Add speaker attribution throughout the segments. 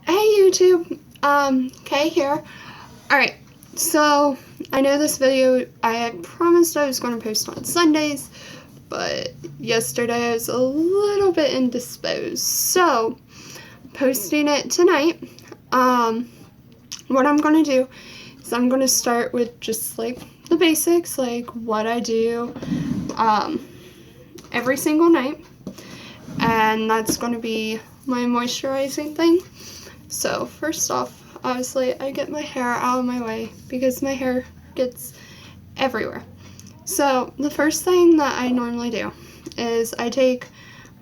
Speaker 1: Hey YouTube, Kay here. Alright, so I know this video I had promised I was going to post on Sundays, but yesterday I was a little bit indisposed, so posting it tonight. What I'm going to do is I'm going to start with just like the basics, like what I do every single night, and that's going to be my moisturizing thing. So first off, obviously I get my hair out of my way because my hair gets everywhere. So the first thing that I normally do is I take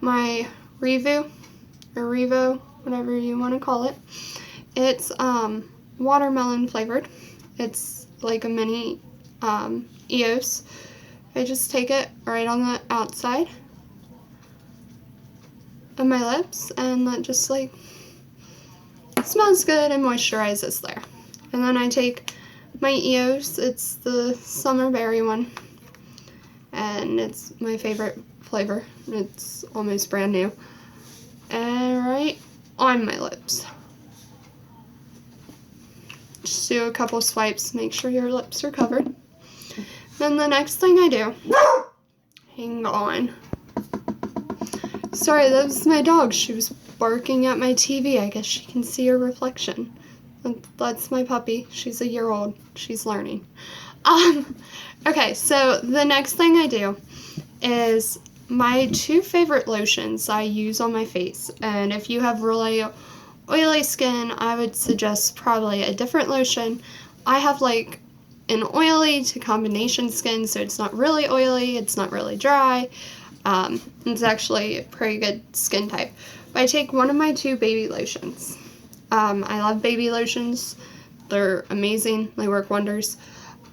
Speaker 1: my Revo, or Revo, whatever you want to call it. It's watermelon flavored. It's like a mini EOS. I just take it right on the outside of my lips, and that just like smells good and moisturizes there. And then I take my EOS, it's the summer berry one, and it's my favorite flavor. It's almost brand new. And right on my lips. Just do a couple swipes, make sure your lips are covered. Then the next thing I do, hang on. Sorry, that was my dog. She was barking at my TV. I guess she can see her reflection. That's my puppy. She's a year old. She's learning. Okay, so the next thing I do is my two favorite lotions I use on my face. And if you have really oily skin, I would suggest probably a different lotion. I have like an oily to combination skin, so it's not really oily, it's not really dry. It's actually a pretty good skin type. But I take one of my two baby lotions. I love baby lotions. They're amazing. They work wonders.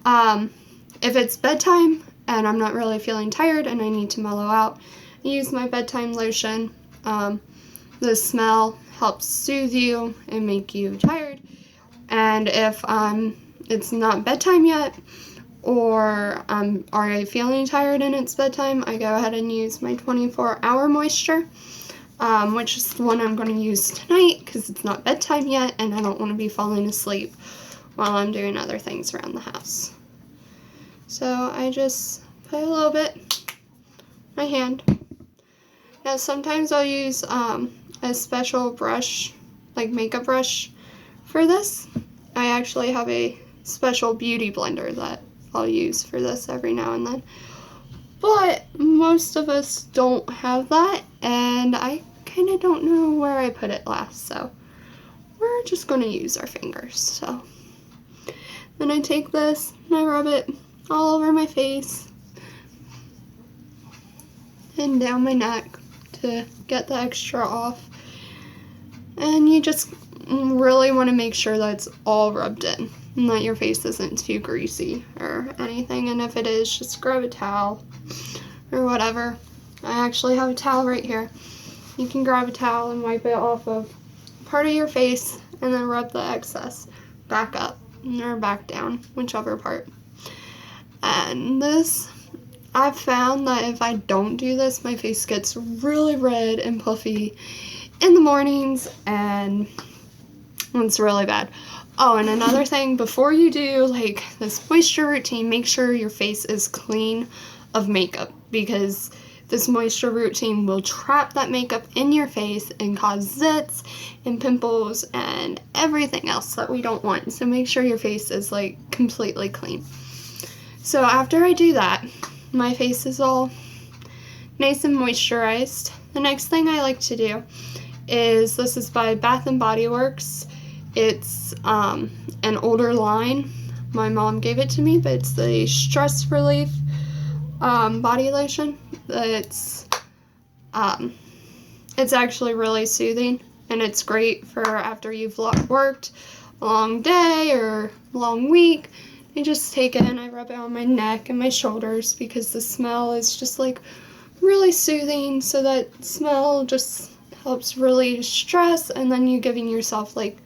Speaker 1: If it's bedtime and I'm not really feeling tired and I need to mellow out, I use my bedtime lotion. The smell helps soothe you and make you tired. And if it's not bedtime yet, or I'm already feeling tired and it's bedtime, I go ahead and use my 24-hour moisture, which is the one I'm going to use tonight because it's not bedtime yet and I don't want to be falling asleep while I'm doing other things around the house. So I just put a little bit in my hand. Now sometimes I'll use a special brush, like makeup brush for this. I actually have a special beauty blender that I'll use for this every now and then. But most of us don't have that, and I kind of don't know where I put it last, so we're just going to use our fingers. So then I take this and I rub it all over my face and down my neck to get the extra off. And you just really want to make sure that it's all rubbed in and that your face isn't too greasy or anything. And if it is, just grab a towel or whatever. I actually have a towel right here. You can grab a towel and wipe it off of part of your face and then rub the excess back up or back down, whichever part. And this, I've found that if I don't do this, my face gets really red and puffy in the mornings, and it's really bad. Oh, and another thing, before you do like this moisture routine, make sure your face is clean of makeup, because this moisture routine will trap that makeup in your face and cause zits and pimples and everything else that we don't want. So make sure your face is like completely clean. So after I do that, my face is all nice and moisturized. The next thing I like to do is, this is by Bath & Body Works. It's an older line. My mom gave it to me, but it's the Stress Relief body lotion. It's actually really soothing, and it's great for after you've worked a long day or long week. I just take it and I rub it on my neck and my shoulders, because the smell is just like really soothing. So that smell just helps relieve stress, and then you giving yourself like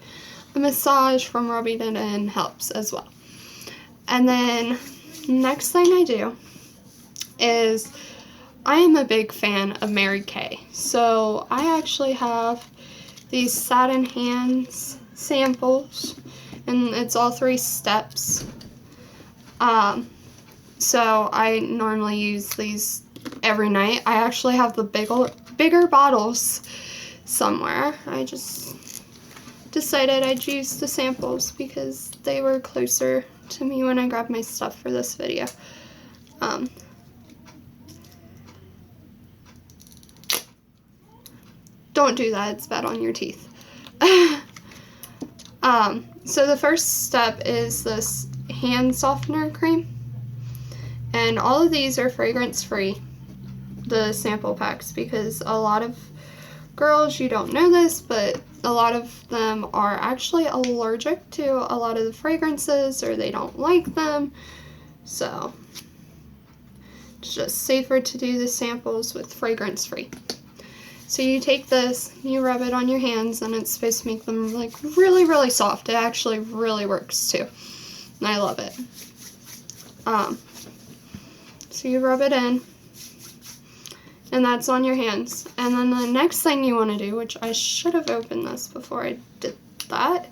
Speaker 1: a massage from rubbing it in helps as well. And then next thing I do is, I am a big fan of Mary Kay. So I actually have these Satin Hands samples, and it's all 3 steps. So I normally use these every night. I actually have the bigger bottles somewhere. I just decided I'd use the samples because they were closer to me when I grabbed my stuff for this video. Don't do that, it's bad on your teeth. So the first step is this hand softener cream. And all of these are fragrance free, the sample packs, because a lot of girls, you don't know this, but a lot of them are actually allergic to a lot of the fragrances, or they don't like them. So it's just safer to do the samples with fragrance free. So you take this, you rub it on your hands, and it's supposed to make them like really, really soft. It actually really works too, and I love it. So you rub it in, and that's on your hands. And then the next thing you want to do, which I should have opened this before I did that.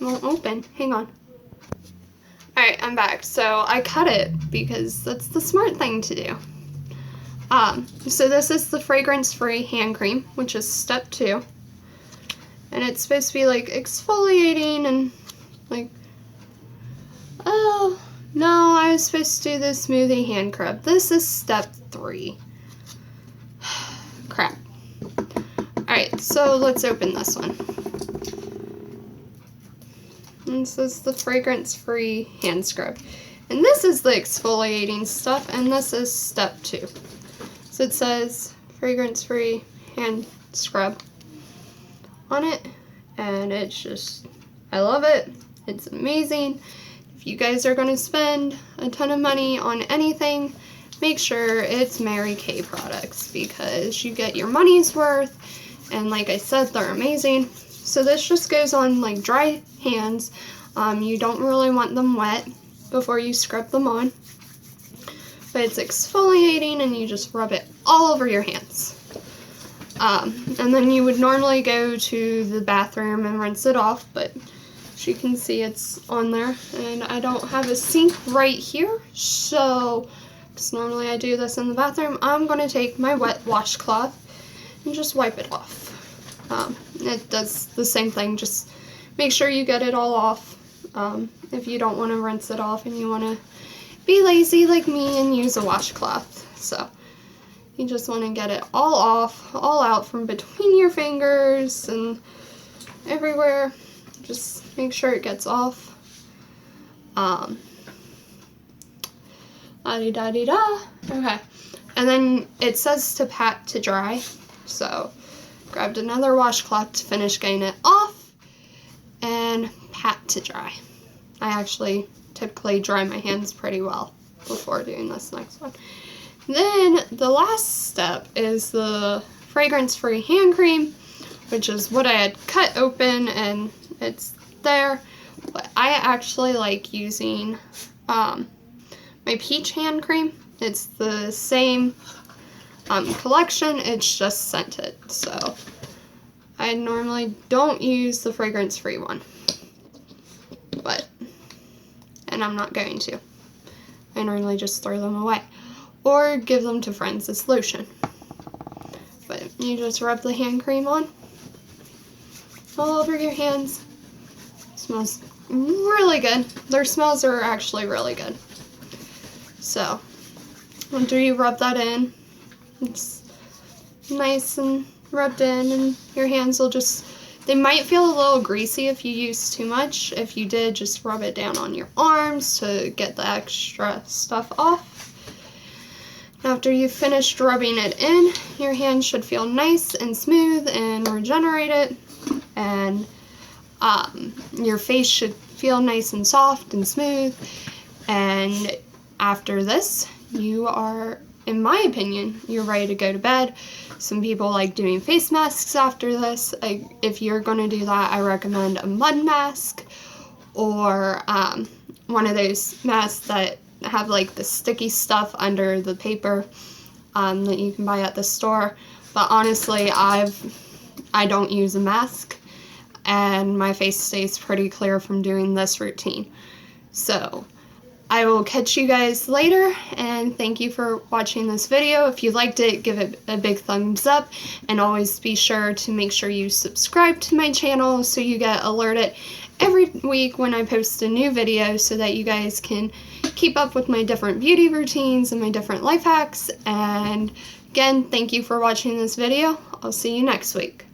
Speaker 1: Won't open. Hang on. Alright, I'm back. So I cut it because that's the smart thing to do. So this is the fragrance-free hand cream, which is step 2. And it's supposed to be like exfoliating and like, oh, no, I was supposed to do the smoothie hand scrub. This is step 3. Crap. Alright, so let's open this one. And this is the fragrance-free hand scrub. And this is the exfoliating stuff, and this is step 2. So it says fragrance-free hand scrub on it, and it's just, I love it. It's amazing. If you guys are going to spend a ton of money on anything, make sure it's Mary Kay products, because you get your money's worth, and like I said, they're amazing. So this just goes on like dry hands. You don't really want them wet before you scrub them on, but it's exfoliating, and you just rub it all over your hands. And then you would normally go to the bathroom and rinse it off, but as you can see, it's on there, and I don't have a sink right here, so because normally I do this in the bathroom, I'm going to take my wet washcloth and just wipe it off. It does the same thing, just make sure you get it all off. If you don't want to rinse it off and you want to be lazy like me and use a washcloth. So you just want to get it all off, all out from between your fingers and everywhere. Just make sure it gets off. La-di-da-di-da. Okay. And then it says to pat to dry. So grabbed another washcloth to finish getting it off and pat to dry. I actually typically dry my hands pretty well before doing this next one. Then the last step is the fragrance-free hand cream, which is what I had cut open, and it's there. But I actually like using my peach hand cream. It's the same collection, it's just scented. So I normally don't use the fragrance-free one, and I'm not going to. I normally just throw them away or give them to friends as lotion. But you just rub the hand cream on all over your hands. It smells really good. Their smells are actually really good. So after you rub that in, it's nice and rubbed in, and your hands will just, they might feel a little greasy if you use too much. If you did, just rub it down on your arms to get the extra stuff off. After you've finished rubbing it in, your hands should feel nice and smooth and regenerated, and your face should feel nice and soft and smooth. And after this, you are, in my opinion, you're ready to go to bed. Some people like doing face masks after this. If you're going to do that, I recommend a mud mask, or one of those masks that have like the sticky stuff under the paper. that you can buy at the store. But honestly, I don't use a mask, and my face stays pretty clear from doing this routine. So I will catch you guys later, and thank you for watching this video. If you liked it, give it a big thumbs up, and always be sure to make sure you subscribe to my channel so you get alerted every week when I post a new video, so that you guys can keep up with my different beauty routines and my different life hacks. And again, thank you for watching this video. I'll see you next week.